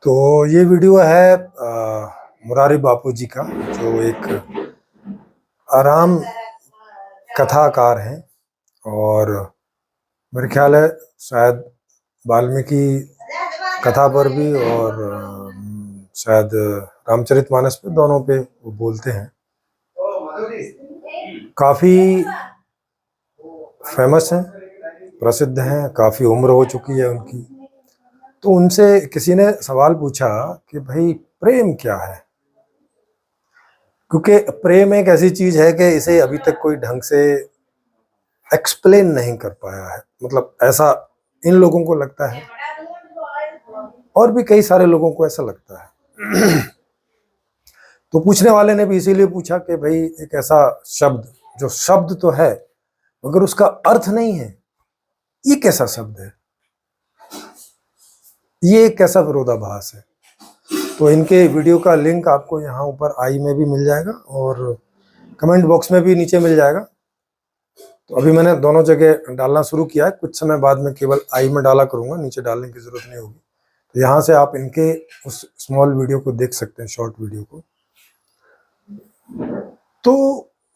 तो ये वीडियो है मुरारी बापू जी का, जो एक आराम कथाकार हैं और मेरे ख्याल है शायद वाल्मीकि कथा पर भी और शायद रामचरितमानस पे, दोनों पे वो बोलते हैं। काफ़ी फेमस हैं, प्रसिद्ध हैं, काफ़ी उम्र हो चुकी है उनकी। तो उनसे किसी ने सवाल पूछा कि भाई प्रेम क्या है, क्योंकि प्रेम एक ऐसी चीज है कि इसे अभी तक कोई ढंग से एक्सप्लेन नहीं कर पाया है। मतलब ऐसा इन लोगों को लगता है और भी कई सारे लोगों को ऐसा लगता है। तो पूछने वाले ने भी इसीलिए पूछा कि भाई एक ऐसा शब्द, जो शब्द तो है मगर उसका अर्थ नहीं है, ये कैसा शब्द है, ये एक कैसा विरोधाभास है। तो इनके वीडियो का लिंक आपको यहाँ ऊपर आई में भी मिल जाएगा और कमेंट बॉक्स में भी नीचे मिल जाएगा। तो अभी मैंने दोनों जगह डालना शुरू किया है, कुछ समय बाद में केवल आई में डाला करूंगा, नीचे डालने की जरूरत नहीं होगी। तो यहाँ से आप इनके उस स्मॉल वीडियो को देख सकते हैं, शॉर्ट वीडियो को। तो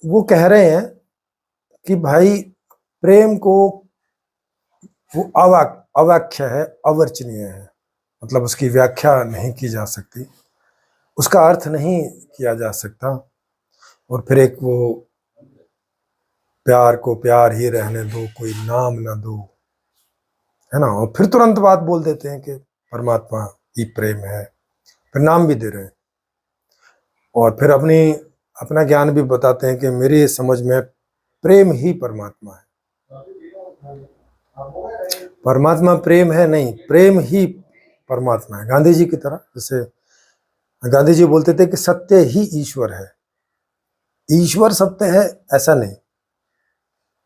वो कह रहे हैं कि भाई प्रेम को वो अवाक्य है, अवर्चनीय है, मतलब उसकी व्याख्या नहीं की जा सकती, उसका अर्थ नहीं किया जा सकता। और फिर एक वो प्यार को प्यार ही रहने दो, कोई नाम ना दो, है ना। और फिर तुरंत बात बोल देते हैं कि परमात्मा ही प्रेम है, फिर नाम भी दे रहे हैं और फिर अपना ज्ञान भी बताते हैं कि मेरी समझ में प्रेम ही परमात्मा है। परमात्मा प्रेम है नहीं, प्रेम ही परमात्मा है। गांधी जी की तरह, जैसे गांधी जी बोलते थे कि सत्य ही ईश्वर है, ईश्वर सत्य है ऐसा नहीं,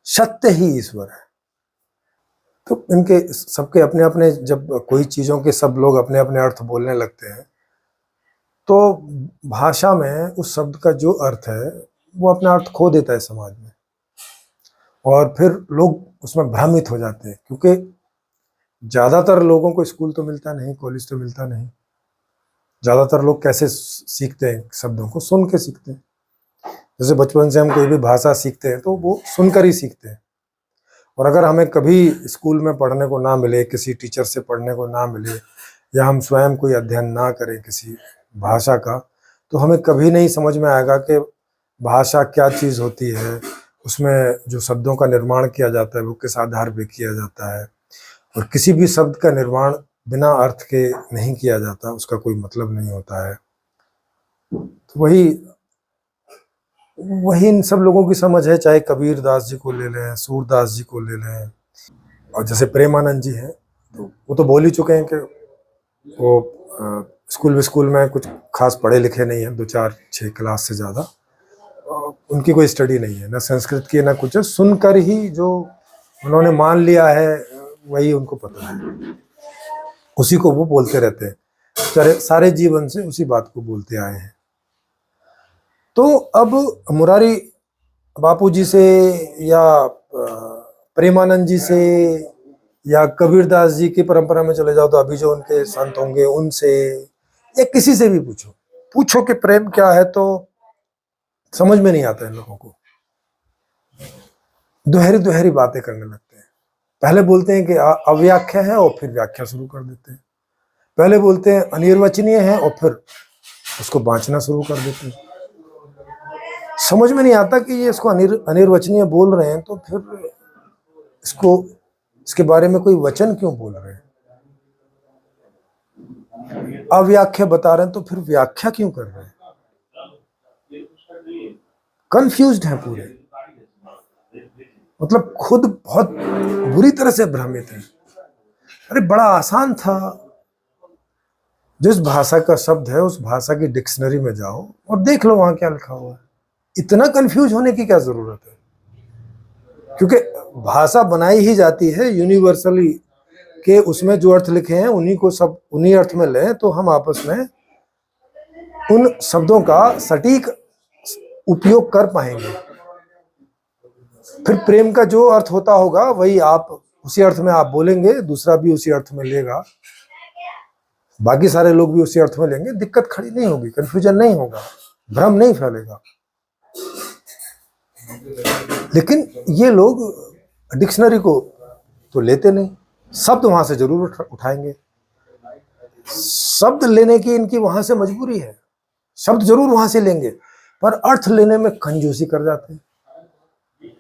सत्य ही ईश्वर है। तो इनके सबके अपने अपने, जब कोई चीजों के सब लोग अपने अपने अर्थ बोलने लगते हैं तो भाषा में उस शब्द का जो अर्थ है वो अपना अर्थ खो देता है समाज में, और फिर लोग उसमें भ्रमित हो जाते हैं। क्योंकि ज्यादातर लोगों को स्कूल तो मिलता नहीं, कॉलेज तो मिलता नहीं। ज्यादातर लोग कैसे सीखते हैं? शब्दों को सुन के सीखते हैं। जैसे बचपन से हम कोई भी भाषा सीखते हैं तो वो सुनकर ही सीखते हैं। और अगर हमें कभी स्कूल में पढ़ने को ना मिले, किसी टीचर से पढ़ने को ना मिले, या हम स्वयं कोई अध्ययन ना करें किसी भाषा का, तो हमें कभी नहीं समझ में आएगा कि भाषा क्या चीज़ होती है, उसमें जो शब्दों का निर्माण किया जाता है वो किस आधार पर किया जाता है। और किसी भी शब्द का निर्माण बिना अर्थ के नहीं किया जाता, उसका कोई मतलब नहीं होता है। तो वही इन सब लोगों की समझ है, चाहे कबीर दास जी को ले लें, सूरदास जी को ले लें, और जैसे प्रेमानंद जी हैं, तो वो तो बोल ही चुके हैं कि वो स्कूल में कुछ खास पढ़े लिखे नहीं है, 2 4 6 क्लास से ज़्यादा उनकी कोई स्टडी नहीं है, ना संस्कृत की ना कुछ, सुनकर ही जो उन्होंने मान लिया है वही उनको पता है, उसी को वो बोलते रहते हैं, सारे जीवन से उसी बात को बोलते आए हैं। तो अब मुरारी बापू जी से या प्रेमानंद जी से या कबीरदास जी की परंपरा में चले जाओ तो अभी जो उनके संत होंगे उनसे, या किसी से भी पूछो कि प्रेम क्या है, तो समझ में नहीं आता इन लोगों को। दोहरी दोहरी बातें करने लगते हैं। पहले बोलते हैं कि अव्याख्या है और फिर व्याख्या शुरू कर देते हैं। पहले बोलते हैं अनिर्वचनीय है और फिर उसको बांचना शुरू कर देते हैं। समझ में नहीं आता कि ये इसको अनिर्वचनीय बोल रहे हैं, तो फिर इसके बारे में कोई वचन क्यों बोल रहे हैं? अव्याख्या बता रहे हैं तो फिर व्याख्या क्यों कर रहे हैं? कंफ्यूज्ड हैं पूरे, मतलब खुद बहुत बुरी तरह से भ्रमित है। अरे बड़ा आसान था, जिस भाषा का शब्द है उस भाषा की डिक्शनरी में जाओ और देख लो वहां क्या लिखा हुआ है। इतना कंफ्यूज होने की क्या जरूरत है? क्योंकि भाषा बनाई ही जाती है यूनिवर्सली, के उसमें जो अर्थ लिखे हैं उन्हीं को सब उन्हीं अर्थ में लें, तो हम आपस में उन शब्दों का सटीक उपयोग कर पाएंगे। फिर प्रेम का जो अर्थ होता होगा वही आप उसी अर्थ में आप बोलेंगे, दूसरा भी उसी अर्थ में लेगा। बाकी सारे लोग भी उसी अर्थ में लेंगे, दिक्कत खड़ी नहीं होगी, कंफ्यूजन नहीं होगा, भ्रम नहीं फैलेगा। लेकिन ये लोग डिक्शनरी को तो लेते नहीं, शब्द वहां से जरूर उठाएंगे, शब्द लेने की इनकी वहां से मजबूरी है, शब्द जरूर वहां से लेंगे, पर अर्थ लेने में कंजूसी कर जाते हैं।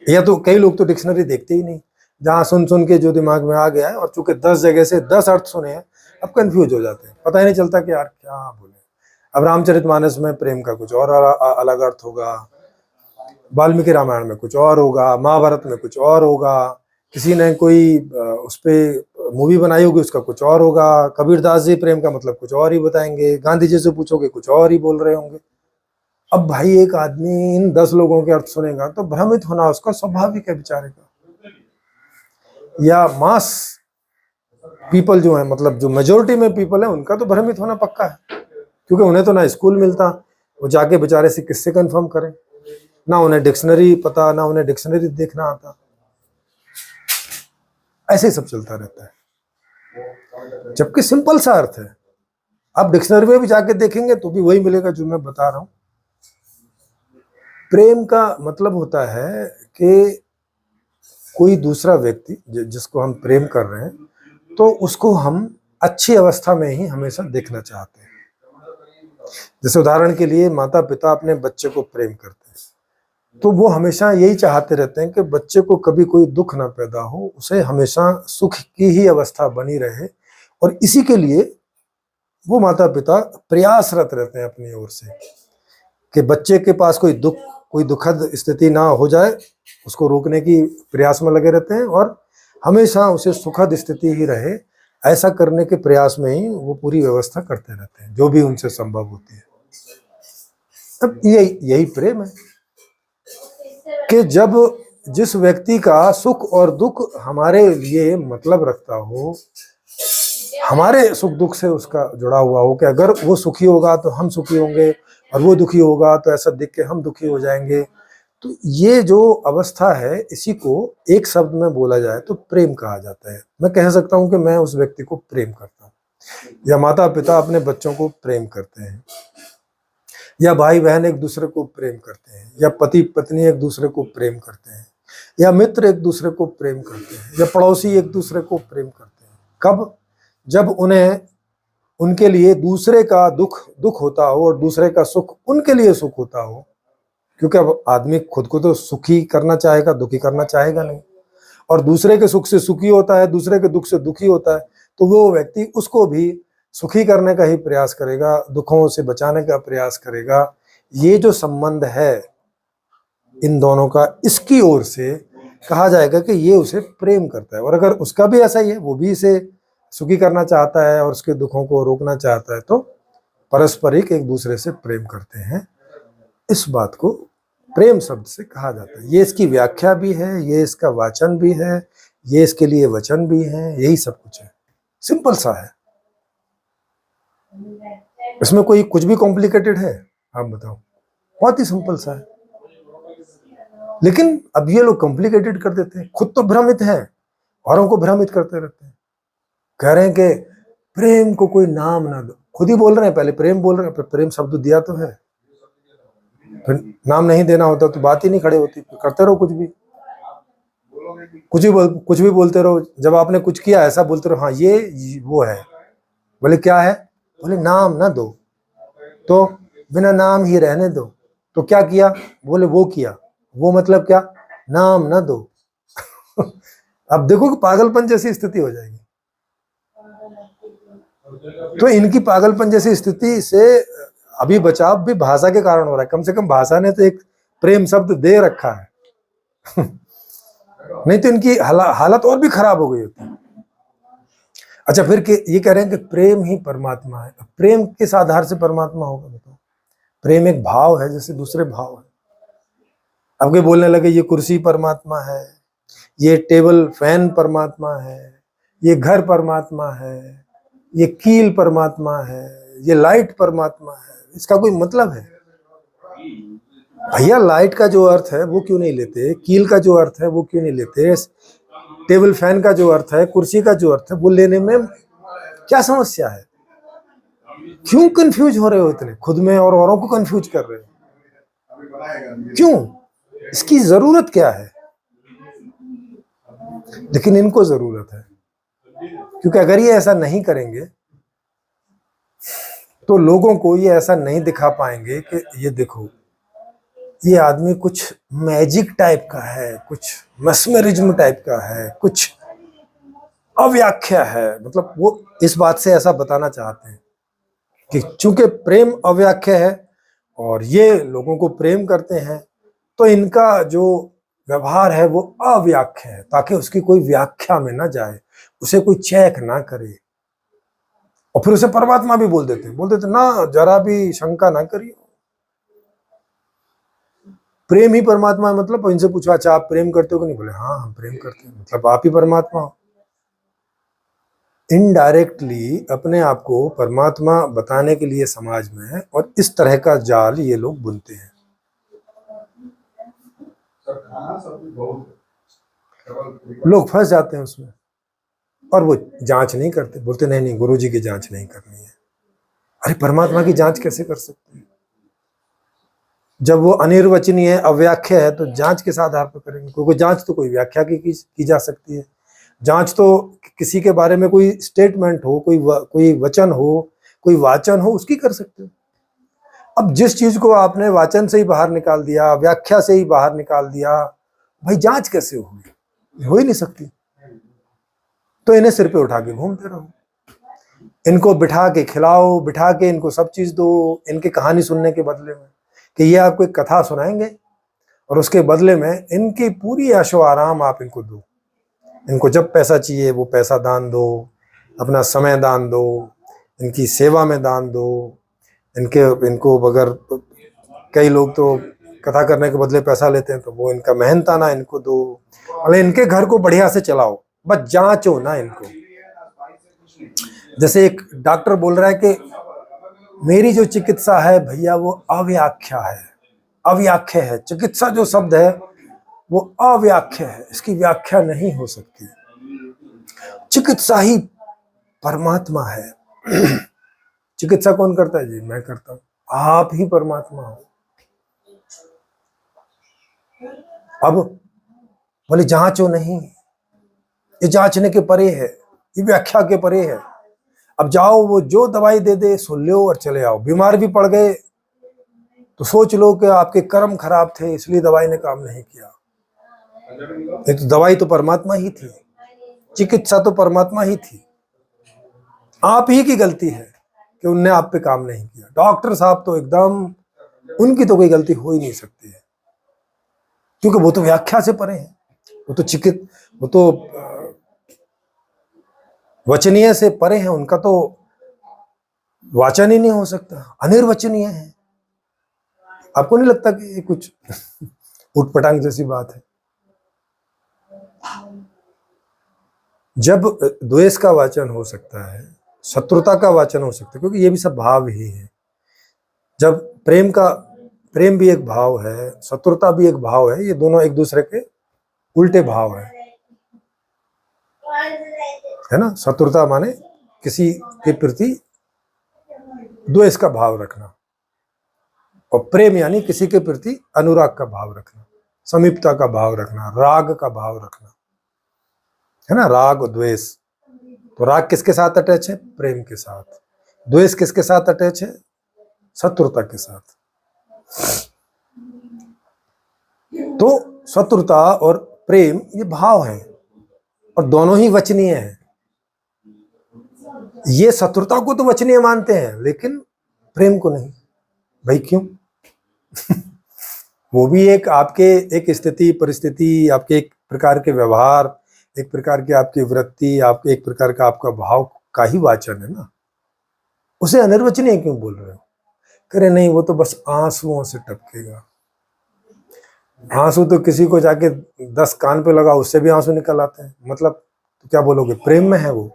या तो कई लोग तो डिक्शनरी देखते ही नहीं, जहां सुन सुन के जो दिमाग में आ गया है, और चूंकि 10 जगह से 10 अर्थ सुने हैं, अब कंफ्यूज हो जाते हैं, पता ही नहीं चलता कि यार क्या बोले। अब रामचरितमानस में प्रेम का कुछ और अलग अर्थ होगा, वाल्मीकि रामायण में कुछ और होगा, महाभारत में कुछ और होगा, किसी ने कोई उस पर मूवी बनाई होगी, उसका कुछ और होगा, कबीरदास जी प्रेम का मतलब कुछ और ही बताएंगे, गांधी जी से पूछोगे कुछ और ही बोल रहे होंगे। अब भाई एक आदमी इन 10 लोगों के अर्थ सुनेगा तो भ्रमित होना उसका स्वाभाविक है बेचारे का। या मास पीपल जो है, मतलब जो मेजोरिटी में पीपल है, उनका तो भ्रमित होना पक्का है, क्योंकि उन्हें तो ना स्कूल मिलता, वो जाके बेचारे से किससे कंफर्म करें, ना उन्हें डिक्शनरी पता, ना उन्हें डिक्शनरी देखना आता, ऐसे ही सब चलता रहता है। जबकि सिंपल सा अर्थ है, आप डिक्शनरी में भी जाके देखेंगे तो भी वही मिलेगा जो मैं बता रहा हूं। प्रेम का मतलब होता है कि कोई दूसरा व्यक्ति जिसको हम प्रेम कर रहे हैं, तो उसको हम अच्छी अवस्था में ही हमेशा देखना चाहते हैं। जैसे उदाहरण के लिए माता पिता अपने बच्चे को प्रेम करते हैं, तो वो हमेशा यही चाहते रहते हैं कि बच्चे को कभी कोई दुख ना पैदा हो, उसे हमेशा सुख की ही अवस्था बनी रहे, और इसी के लिए वो माता पिता प्रयासरत रहते हैं अपनी ओर से कि बच्चे के पास कोई दुखद स्थिति ना हो जाए, उसको रोकने की प्रयास में लगे रहते हैं, और हमेशा उसे सुखद स्थिति ही रहे, ऐसा करने के प्रयास में ही वो पूरी व्यवस्था करते रहते हैं जो भी उनसे संभव होती है। अब यही प्रेम है कि जब जिस व्यक्ति का सुख और दुख हमारे लिए मतलब रखता हो, हमारे सुख दुख से उसका जुड़ा हुआ हो, कि अगर वो सुखी होगा तो हम सुखी होंगे, और वो दुखी होगा तो ऐसा देख के हम दुखी हो जाएंगे, तो ये जो अवस्था है, इसी को एक शब्द में बोला जाए तो प्रेम कहा जाता है। मैं कह सकता हूं कि मैं उस व्यक्ति को प्रेम करता हूं, या माता पिता अपने बच्चों को प्रेम करते हैं, या भाई बहन एक दूसरे को प्रेम करते हैं, या पति पत्नी एक दूसरे को प्रेम करते हैं, या मित्र एक दूसरे को प्रेम करते हैं, या पड़ोसी एक दूसरे को प्रेम करते हैं। कब? जब उन्हें उनके लिए दूसरे का दुख होता हो और दूसरे का सुख उनके लिए सुख होता हो, क्योंकि अब आदमी खुद को तो सुखी करना चाहेगा, दुखी करना चाहेगा नहीं, और दूसरे के सुख से सुखी होता है, दूसरे के दुख से दुखी होता है, तो वो व्यक्ति उसको भी सुखी करने का ही प्रयास करेगा, दुखों से बचाने का प्रयास करेगा। ये जो संबंध है इन दोनों का, इसकी ओर से कहा जाएगा कि ये उसे प्रेम करता है। और अगर उसका भी ऐसा ही है, वो भी इसे सुखी करना चाहता है और उसके दुखों को रोकना चाहता है, तो पारस्परिक एक दूसरे से प्रेम करते हैं। इस बात को प्रेम शब्द से कहा जाता है। ये इसकी व्याख्या भी है, ये इसका वाचन भी है, ये इसके लिए वचन भी है, यही सब कुछ है। सिंपल सा है, इसमें कोई कुछ भी कॉम्प्लिकेटेड है? आप बताओ, बहुत ही सिंपल सा है। लेकिन अब ये लोग कॉम्प्लिकेटेड कर देते हैं, खुद तो भ्रमित हैं, औरों को भ्रमित करते रहते हैं। कह रहे हैं कि प्रेम को कोई नाम ना दो, खुद ही बोल रहे हैं, पहले प्रेम बोल रहे हैं, प्रेम शब्द दिया तो है, फिर नाम नहीं देना होता तो बात ही नहीं खड़े होती, करते रहो कुछ भी बोलते रहो। जब आपने कुछ किया ऐसा बोलते रहो, हाँ ये वो है, बोले क्या है, बोले नाम ना दो, तो बिना नाम ही रहने दो, तो क्या किया, बोले वो किया, वो मतलब क्या, नाम ना दो। अब देखो कि पागलपन जैसी स्थिति हो जाएगी। तो इनकी पागलपन जैसी स्थिति से अभी बचाव भी भाषा के कारण हो रहा है। कम से कम भाषा ने तो एक प्रेम शब्द दे रखा है। नहीं तो इनकी हालत और भी खराब हो गई होती। अच्छा, फिर ये कह रहे हैं कि प्रेम ही परमात्मा है। प्रेम किस आधार से परमात्मा होगा बताओ? प्रेम एक भाव है, जैसे दूसरे भाव है। अब के बोलने लगे ये कुर्सी परमात्मा है, ये टेबल फैन परमात्मा है, ये घर परमात्मा है, ये कील परमात्मा है, ये लाइट परमात्मा है। इसका कोई मतलब है? भैया लाइट का जो अर्थ है वो क्यों नहीं लेते, कील का जो अर्थ है वो क्यों नहीं लेते, टेबल फैन का जो अर्थ है, कुर्सी का जो अर्थ है वो लेने में क्या समस्या है? क्यों कंफ्यूज हो रहे हो इतने, खुद में और औरों को कंफ्यूज कर रहे हो, क्यों, इसकी जरूरत क्या है? लेकिन इनको जरूरत है, क्योंकि अगर ये ऐसा नहीं करेंगे तो लोगों को ये ऐसा नहीं दिखा पाएंगे कि ये देखो, ये आदमी कुछ मैजिक टाइप का है, कुछ मस्मरिज्म टाइप का है, कुछ अव्याख्या है। मतलब वो इस बात से ऐसा बताना चाहते हैं कि चूंकि प्रेम अव्याख्या है और ये लोगों को प्रेम करते हैं, तो इनका जो व्यवहार है वो अव्याख्या है, ताकि उसकी कोई व्याख्या में ना जाए, उसे कोई चेक ना करे। और फिर उसे परमात्मा भी बोल देते ना, जरा भी शंका ना करिए, प्रेम ही परमात्मा है। मतलब इनसे पूछा, अच्छा आप प्रेम करते हो कि नहीं? बोले हाँ हम प्रेम करते हैं। मतलब आप ही परमात्मा हो। इनडायरेक्टली अपने आप को परमात्मा बताने के लिए समाज में और इस तरह का जाल ये लोग बुनते हैं। लोग फंस जाते हैं उसमें और वो जांच नहीं करते, बोलते नहीं नहीं गुरुजी की जांच नहीं करनी है। अरे परमात्मा की जांच कैसे कर सकते हैं? जब वो अनिर्वचनीय है, अव्याख्या है, तो जांच किस आधार पर करेंगे? क्योंकि जांच तो कोई व्याख्या की जा सकती है। जांच तो किसी के बारे में कोई स्टेटमेंट हो, कोई वचन हो, कोई वाचन हो, उसकी कर सकते हो। अब जिस चीज को आपने वाचन से ही बाहर निकाल दिया, व्याख्या से ही बाहर निकाल दिया, भाई जांच कैसे होगी? हो ही नहीं सकती। तो इन्हें सिर पे उठा के घूमते रहो, इनको बिठा के खिलाओ, बिठा के इनको सब चीज दो, इनकी कहानी सुनने के बदले में कि ये आपको एक कथा सुनाएंगे और उसके बदले में इनकी पूरी ऐशो आराम आप इनको दो। इनको जब पैसा चाहिए वो पैसा दान दो, अपना समय दान दो, इनकी सेवा में दान दो, इनको अगर कई लोग तो कथा करने के बदले पैसा लेते हैं, तो वो इनका मेहनताना इनको दो, और इनके घर को बढ़िया से चलाओ, बस जांचो ना इनको। जैसे एक डॉक्टर बोल रहा है कि मेरी जो चिकित्सा है भैया वो अव्याख्या है, अव्याख्या है। चिकित्सा जो शब्द है वो अव्याख्या है, इसकी व्याख्या नहीं हो सकती। चिकित्सा ही परमात्मा है। चिकित्सा कौन करता है जी? मैं करता हूं। आप ही परमात्मा हो। अब बोले जांचो नहीं, ये जांचने के परे है, ये व्याख्या के परे है। अब जाओ, वो जो दवाई दे दे सो लो और चले आओ। बीमार भी पड़ गए तो सोच लो कि आपके कर्म खराब थे इसलिए दवाई ने काम नहीं किया। नहीं तो दवाई तो परमात्मा ही थी, चिकित्सा तो परमात्मा ही थी। आप ही की गलती है कि उनने आप पे काम नहीं किया। डॉक्टर साहब तो एकदम, उनकी तो कोई गलती हो ही नहीं सकती है, क्योंकि वो तो व्याख्या से परे हैं। वो तो वचनीय से परे हैं, उनका तो वाचन ही नहीं हो सकता, अनिर्वचनीय है। आपको नहीं लगता कि ये कुछ उटपटांग जैसी बात है? जब द्वेष का वाचन हो सकता है, शत्रुता का वाचन हो सकता है, क्योंकि ये भी सब भाव ही है। जब प्रेम भी एक भाव है, शत्रुता भी एक भाव है, ये दोनों एक दूसरे के उल्टे भाव है ना। शत्रुता माने किसी के प्रति द्वेष का भाव रखना, और प्रेम यानी किसी के प्रति अनुराग का भाव रखना, समीपता का भाव रखना, राग का भाव रखना, है ना। राग और द्वेष, तो राग किसके साथ अटैच है? प्रेम के साथ। द्वेष किसके साथ अटैच है? शत्रुता के साथ। तो शत्रुता और प्रेम ये भाव है, और दोनों ही वचनीय हैं। ये शत्रुता को तो वचनीय मानते हैं, लेकिन प्रेम को नहीं। भाई क्यों? वो भी एक आपके एक स्थिति परिस्थिति, आपके एक प्रकार के व्यवहार, एक प्रकार की आपकी वृत्ति, आपके एक प्रकार का आपका भाव का ही वाचन है ना। उसे अनिर्वचनीय क्यों बोल रहे हो? करे नहीं, वो तो बस आंसुओं से टपकेगा। आंसू तो किसी को जाके 10 कान पे लगा, उससे भी आंसू निकल आते हैं। मतलब तो क्या बोलोगे? प्रेम में है वो।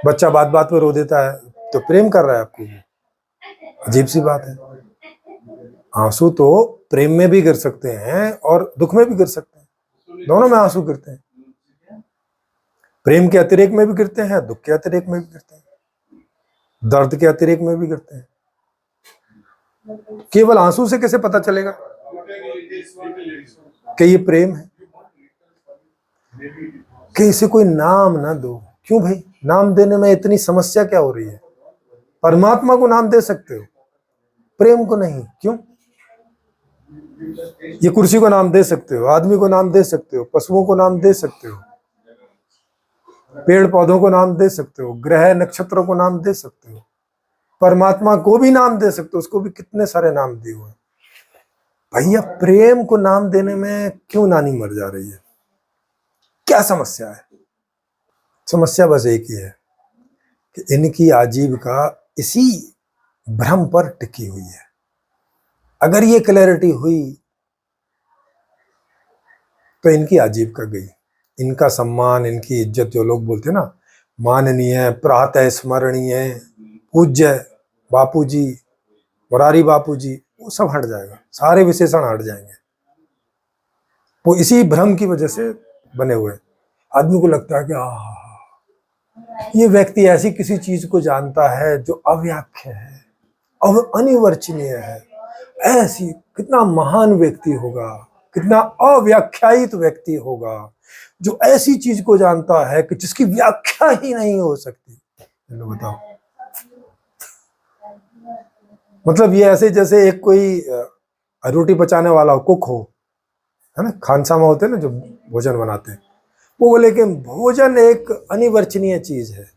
बच्चा बात बात पे रो देता है तो प्रेम कर रहा है आपको? अजीब सी बात है। आंसू तो प्रेम में भी गिर सकते हैं और दुख में भी गिर सकते हैं, दोनों में आंसू गिरते हैं। प्रेम के अतिरेक में भी गिरते हैं, दुख के अतिरेक में भी गिरते हैं। दर्द के अतिरेक में भी करते हैं। केवल आंसू से कैसे पता चलेगा कि ये प्रेम है? कि इसे कोई नाम ना दो। क्यों भाई, नाम देने में इतनी समस्या क्या हो रही है? परमात्मा को नाम दे सकते हो, प्रेम को नहीं। क्यों? ये कुर्सी को नाम दे सकते हो, आदमी को नाम दे सकते हो, पशुओं को नाम दे सकते हो, पेड़ पौधों को नाम दे सकते हो, ग्रह नक्षत्रों को नाम दे सकते हो, परमात्मा को भी नाम दे सकते हो, उसको भी कितने सारे नाम दिए हुए हैं। भैया प्रेम को नाम देने में क्यों नानी मर जा रही है? क्या समस्या है? समस्या बस एक ही है कि इनकी आजीविका इसी भ्रम पर टिकी हुई है। अगर ये क्लैरिटी हुई तो इनकी आजीविका गई, इनका सम्मान, इनकी इज्जत, जो लोग बोलते हैं ना, माननीय, प्रातः स्मरणीय, पूज्य बापूजी, मुरारी बापूजी, वो सब हट जाएगा, सारे विशेषण हट जाएंगे। वो इसी भ्रम की वजह से बने हुए। आदमी को लगता है कि ये व्यक्ति ऐसी किसी चीज को जानता है जो अव्याख्या है, अनिर्वचनीय है। ऐसी कितना महान व्यक्ति होगा, कितना अव्याख्यायित व्यक्ति होगा जो ऐसी चीज को जानता है कि जिसकी व्याख्या ही नहीं हो सकती। चलो बताओ, मतलब ये ऐसे जैसे एक कोई रोटी पचाने वाला हो, कुक हो, है ना, खानसामा होते हैं ना जो भोजन बनाते हैं, वो बोले कि भोजन एक अनिर्वचनीय चीज है,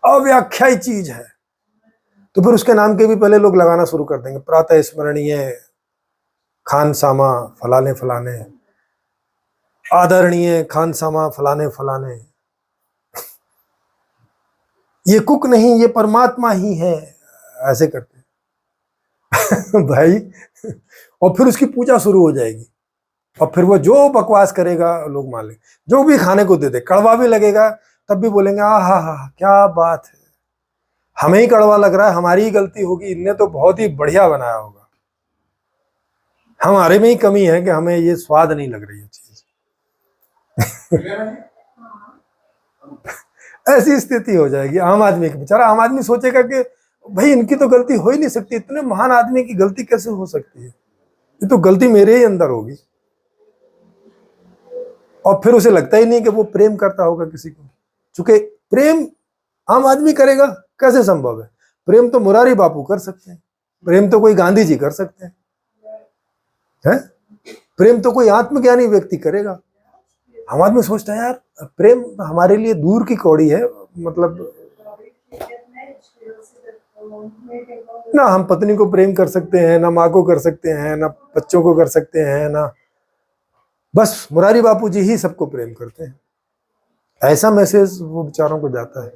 अव्याख्यायी चीज है, तो फिर उसके नाम के भी पहले लोग लगाना शुरू कर देंगे, प्रातः स्मरणीय, खानसामा फलाने फलाने, आदरणीय खानसामा फलाने फलाने। ये कुक नहीं, ये परमात्मा ही है, ऐसे करते भाई। और फिर उसकी पूजा शुरू हो जाएगी, और फिर वो जो बकवास करेगा लोग मान ले, जो भी खाने को दे दे, कड़वा भी लगेगा तब भी बोलेंगे आ हा क्या बात है, हमें ही कड़वा लग रहा है, हमारी ही गलती होगी, इनने तो बहुत ही बढ़िया बनाया होगा, हमारे में ही कमी है कि हमें ये स्वाद नहीं लग रही है चीज। ऐसी स्थिति हो जाएगी आम आदमी की। बेचारा आम आदमी सोचेगा कि भाई इनकी तो गलती हो ही नहीं सकती, इतने महान आदमी की गलती कैसे हो सकती है, ये तो गलती मेरे ही अंदर होगी। और फिर उसे लगता ही नहीं कि वो प्रेम करता होगा किसी को, क्योंकि प्रेम आम आदमी करेगा कैसे संभव है? प्रेम तो मुरारी बापू कर सकते हैं, प्रेम तो कोई गांधी जी कर सकते हैं, है? प्रेम तो कोई आत्मज्ञानी व्यक्ति करेगा। हम आदमी सोचता है यार प्रेम हमारे लिए दूर की कौड़ी है, मतलब ना हम पत्नी को प्रेम कर सकते हैं, ना माँ को कर सकते हैं, ना बच्चों को कर सकते हैं, ना, बस मुरारी बापू जी ही सबको प्रेम करते हैं। ऐसा मैसेज वो बेचारों को जाता है।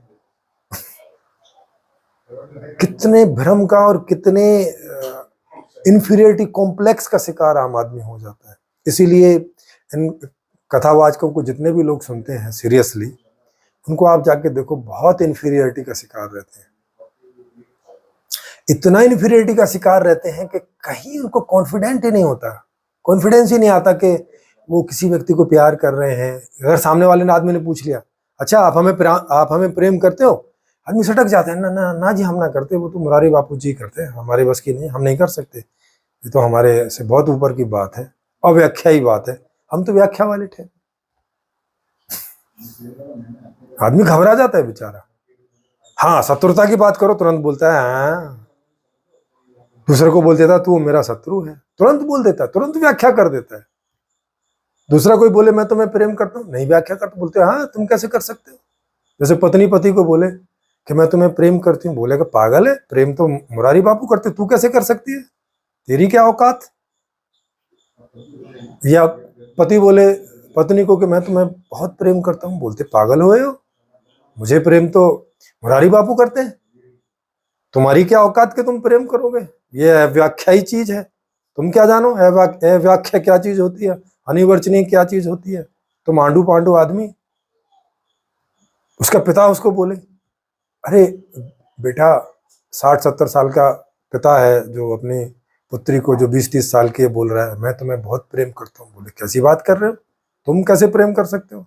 कितने भ्रम का और कितने इन्फीरियरिटी कॉम्प्लेक्स का शिकार आम आदमी हो जाता है। इसीलिए इन कथावाचकों को जितने भी लोग सुनते हैं सीरियसली, उनको आप जाके देखो, बहुत इन्फीरियरिटी का शिकार रहते हैं, इतना इन्फीरियरिटी का शिकार रहते हैं कि कहीं उनको कॉन्फिडेंट ही नहीं होता, कॉन्फिडेंस ही नहीं आता कि वो किसी व्यक्ति को प्यार कर रहे हैं। अगर सामने वाले ने आदमी ने पूछ लिया, अच्छा आप हमें प्रेम करते हो, आदमी सटक जाता है, ना ना ना जी हम ना करते, वो तो मुरारी बापू जी करते हैं, हमारे बस की नहीं, हम नहीं कर सकते, ये तो हमारे से बहुत ऊपर की बात है, अव्याख्या ही बात है, हम तो व्याख्या वाले थे। आदमी घबरा जाता है बेचारा। हाँ, शत्रुता की बात करो तुरंत बोलता है हाँ, दूसरे को बोल देता तू मेरा शत्रु है, तुरंत बोल देता है, तुरंत व्याख्या कर देता है। दूसरा कोई बोले मैं तुम्हें प्रेम करता हूँ, नहीं व्याख्या करता, बोलते हाँ तुम कैसे कर सकते हो। जैसे पत्नी पति को बोले कि मैं तुम्हें प्रेम करती हूँ, बोलेगा पागल है, प्रेम तो मुरारी बापू करते, तू कैसे कर सकती है, तेरी क्या औकात। या पति बोले पत्नी को कि मैं तुम्हें बहुत प्रेम करता हूँ, बोलते पागल हुए हो, मुझे प्रेम तो मुरारी बापू करते हैं, तुम्हारी क्या औकात के तुम प्रेम करोगे, ये व्याख्यायी चीज है, तुम क्या जानो व्याख्या क्या चीज होती है, अनिर्वचनीय क्या चीज होती है। तो मांडू पांडु आदमी, उसका पिता उसको बोले अरे बेटा 60-70 साल का पिता है जो अपनी पुत्री को जो 20-30 साल की बोल रहा है मैं तुम्हें बहुत प्रेम करता हूँ, बोले कैसी बात कर रहे हो, तुम कैसे प्रेम कर सकते हो,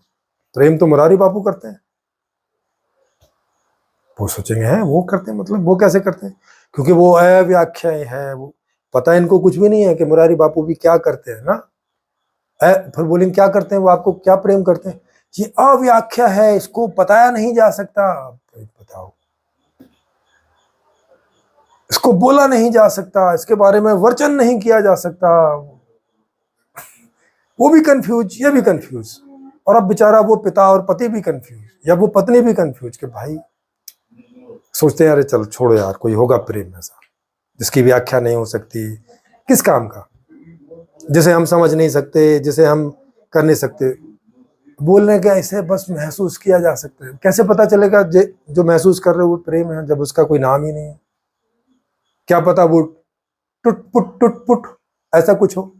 प्रेम तो मुरारी बापू करते हैं। वो सोचेंगे हैं वो करते हैं, मतलब वो कैसे करते हैं, क्योंकि वो अव्याख्या है, वो पता इनको कुछ भी नहीं है कि मुरारी बापू भी क्या करते हैं ना। फिर बोलेंगे क्या करते हैं वो, आपको क्या प्रेम करते हैं, ये अव्याख्या है, इसको बताया नहीं जा सकता। बताओ, इसको बोला नहीं जा सकता, इसके बारे में वर्चन नहीं किया जा सकता। वो भी कंफ्यूज, ये भी कंफ्यूज, और अब बेचारा वो पिता और पति भी कंफ्यूज, या वो पत्नी भी कंफ्यूज कि भाई सोचते हैं अरे चल छोड़ो यार, कोई होगा प्रेम ऐसा जिसकी व्याख्या नहीं हो सकती, किस काम का, जिसे हम समझ नहीं सकते, जिसे हम कर नहीं सकते। बोलने के ऐसे बस महसूस किया जा सकता है। कैसे पता चलेगा जो महसूस कर रहे हो वो प्रेम है, जब उसका कोई नाम ही नहीं है? क्या पता वो टुट पुट ऐसा कुछ हो,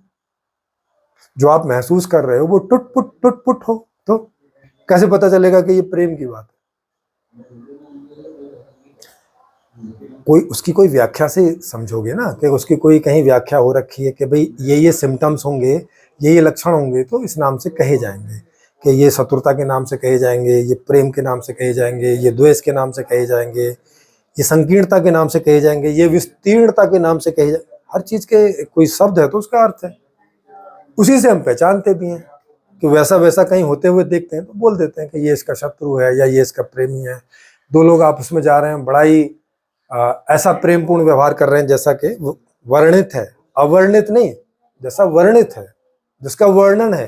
जो आप महसूस कर रहे हो वो टुट पुट हो, तो कैसे पता चलेगा कि ये प्रेम की बात है? कोई उसकी कोई व्याख्या से समझोगे ना, कि उसकी कोई कहीं व्याख्या हो रखी है कि भाई ये सिम्टम्स होंगे, ये लक्षण होंगे तो इस नाम से कहे जाएंगे, कि ये शत्रुता के नाम से कहे जाएंगे, ये प्रेम के नाम से कहे जाएंगे, ये द्वेष के नाम से कहे जाएंगे, ये संकीर्णता के नाम से कहे जाएंगे, ये विस्तीर्णता के नाम से कहे जाएंगे। हर चीज के कोई शब्द है तो उसका अर्थ है, उसी से हम पहचानते भी हैं। कि वैसा वैसा कहीं होते हुए देखते हैं तो बोल देते हैं कि ये इसका शत्रु है या ये इसका प्रेमी है। दो लोग आपस में जा रहे हैं, बड़ा ही ऐसा प्रेमपूर्ण व्यवहार कर रहे हैं जैसा कि वर्णित है, अवर्णित नहीं, जैसा वर्णित है, जिसका वर्णन है,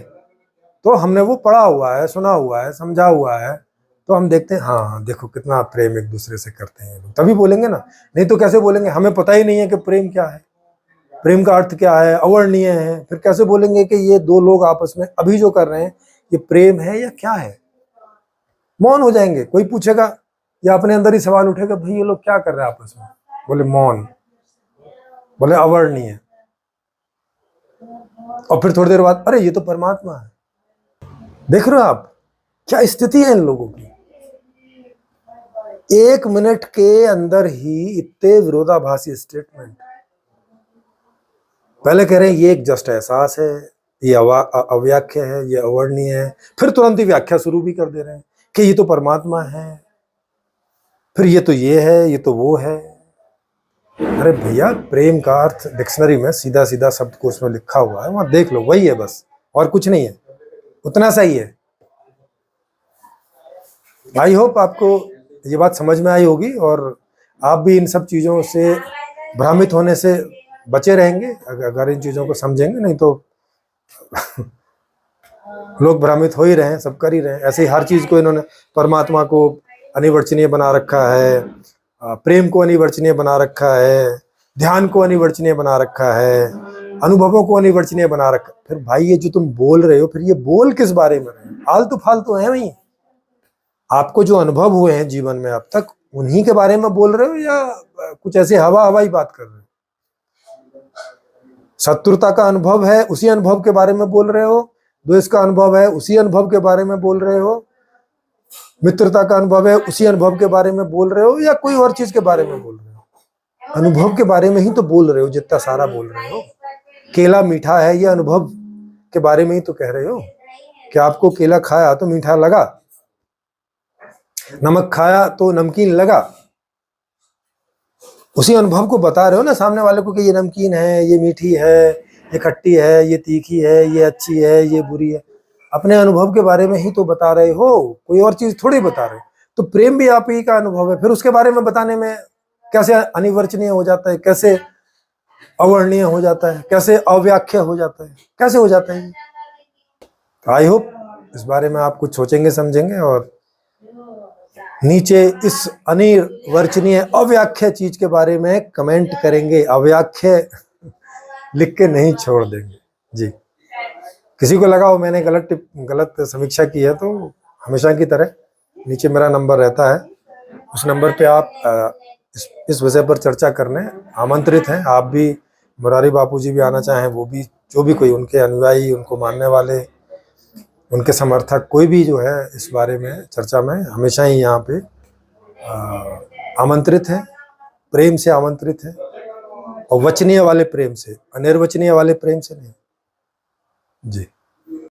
तो हमने वो पढ़ा हुआ है, सुना हुआ है, समझा हुआ है, तो हम देखते हैं हाँ देखो कितना प्रेम एक दूसरे से करते हैं लोग, तभी बोलेंगे ना। नहीं तो कैसे बोलेंगे, हमें पता ही नहीं है कि प्रेम क्या है, प्रेम का अर्थ क्या है, अवर्णनीय है, फिर कैसे बोलेंगे कि ये दो लोग आपस में अभी जो कर रहे हैं ये प्रेम है या क्या है? मौन हो जाएंगे। कोई पूछेगा या अपने अंदर ही सवाल उठेगा, भाई ये लोग क्या कर रहे हैं आपस में, बोले मौन, बोले अवर्णनीय, और फिर थोड़ी देर बाद अरे ये तो परमात्मा है। देख रहे हो आप क्या स्थिति है इन लोगों की? 1 मिनट के अंदर ही इतने विरोधाभासी स्टेटमेंट। पहले कह रहे हैं ये एक जस्ट एहसास है, ये अव्याख्या है, ये अवर्णनीय है, फिर तुरंत ही व्याख्या शुरू भी कर दे रहे हैं कि ये तो परमात्मा है, फिर ये तो ये है, ये तो वो है। अरे भैया, प्रेम का अर्थ डिक्शनरी में सीधा सीधा शब्दकोश में लिखा हुआ है, वहां देख लो, वही है बस, और कुछ नहीं है, उतना सही है। आई होप आपको ये बात समझ में आई होगी, और आप भी इन सब चीजों से भ्रमित होने से बचे रहेंगे अगर इन चीजों को समझेंगे। नहीं तो लोग भ्रमित हो ही रहे हैं, सब कर ही रहे हैं ऐसे ही। हर चीज को इन्होंने परमात्मा को अनिवर्चनीय बना रखा है, प्रेम को अनिवर्चनीय बना रखा है, ध्यान को अनिवर्चनीय बना रखा है, अनुभवों को अनिवर्चनीय बना रखा। फिर भाई ये जो तुम बोल रहे हो, फिर ये बोल किस बारे में रहे? आलतू फालतू है वही। आपको जो अनुभव हुए हैं जीवन में अब तक, उन्हीं के बारे में बोल रहे हो या कुछ ऐसे हवाई बात कर रहे हो? शत्रुता का अनुभव है, उसी अनुभव के बारे में बोल रहे हो। द्वेष का अनुभव है, उसी अनुभव के बारे में बोल रहे हो। मित्रता का अनुभव है, उसी अनुभव के बारे में बोल रहे हो, या कोई और चीज के बारे में बोल रहे हो? अनुभव के बारे में ही तो बोल रहे हो, जितना सारा बोल रहे हो। केला मीठा है, ये अनुभव के बारे में ही तो कह रहे हो कि आपको केला खाया तो मीठा लगा, नमक खाया तो नमकीन लगा। उसी अनुभव को बता रहे हो ना सामने वाले को कि ये नमकीन है, ये मीठी है, ये खट्टी है, ये तीखी है, ये अच्छी है, ये बुरी है। अपने अनुभव के बारे में ही तो बता रहे हो, कोई और चीज थोड़ी बता रहे हो। तो प्रेम भी आप ही का अनुभव है, फिर उसके बारे में बताने में कैसे अनिवर्चनीय हो जाता है, कैसे अवर्णनीय हो जाता है, कैसे अव्याख्या हो जाता है, कैसे हो जाता है? आई होप इस बारे में आप कुछ सोचेंगे, समझेंगे, और नीचे इस अनिर्वचनीय अव्याख्या चीज के बारे में कमेंट करेंगे। अव्याख्या लिख के नहीं छोड़ देंगे जी। किसी को लगा हो मैंने गलत समीक्षा की है तो हमेशा की तरह नीचे मेरा नंबर रहता है, उस नंबर पे आप इस विषय पर चर्चा करने आमंत्रित हैं। आप भी, मुरारी बापू जी भी आना चाहें, वो भी, जो भी कोई उनके अनुयायी, उनको मानने वाले, उनके समर्थक, कोई भी जो है इस बारे में चर्चा में हमेशा ही यहाँ पे आमंत्रित है, प्रेम से आमंत्रित है, और वचनीय वाले प्रेम से, अनिर्वचनीय वाले प्रेम से नहीं जी।